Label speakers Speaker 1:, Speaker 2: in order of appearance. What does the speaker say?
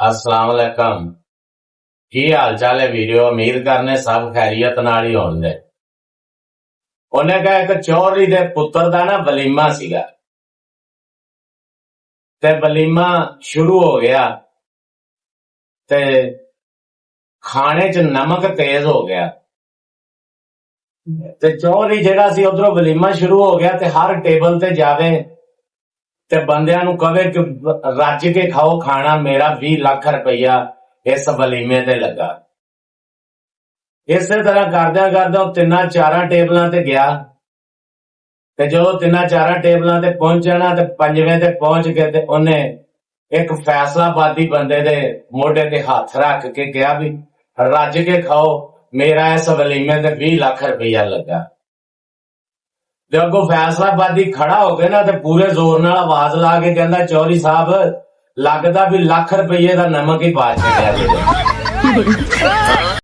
Speaker 1: अस्सलाम वालेकुम। की हाल चाल है वीडियो? उम्मीद करने सब खैरियत नाल ही होंगे। उन्हें कहा एक चौधरी दे पुत्र दा ना वलीमा सीगा ते वलीमा शुरू हो गया ते खाने च नमक तेज हो गया ते चौधरी जेड़ा सी उधरों वलीमा शुरू हो गया ते हर टेबल ते जावे ते बंदियां नूं कवे कि रज के खाओ खाना, मेरा 20 लाख रुपया इस वलीमे ते लगा। इसे तरह करदे करदे तिन्ना चारा टेबलों ते गया ते जो तिन्ना चारा टेबलों ते पहुंचा ना ते पंजवें ते पहुंच के ते उन्हें एक फैसलाबादी बंदे दे मोढे ते हाथ रख के कहा भी रज के खाओ, मेरा इस वलीमे ते 20 लाख रुपया लगा। जो अगो फैसलाबादी खड़ा हो गया ना ते पूरे जोर नाल आवाज ला के कहंदा, चौधरी साहब लगदा भी लाख रुपये का नमक ही पा छड्डिया जी।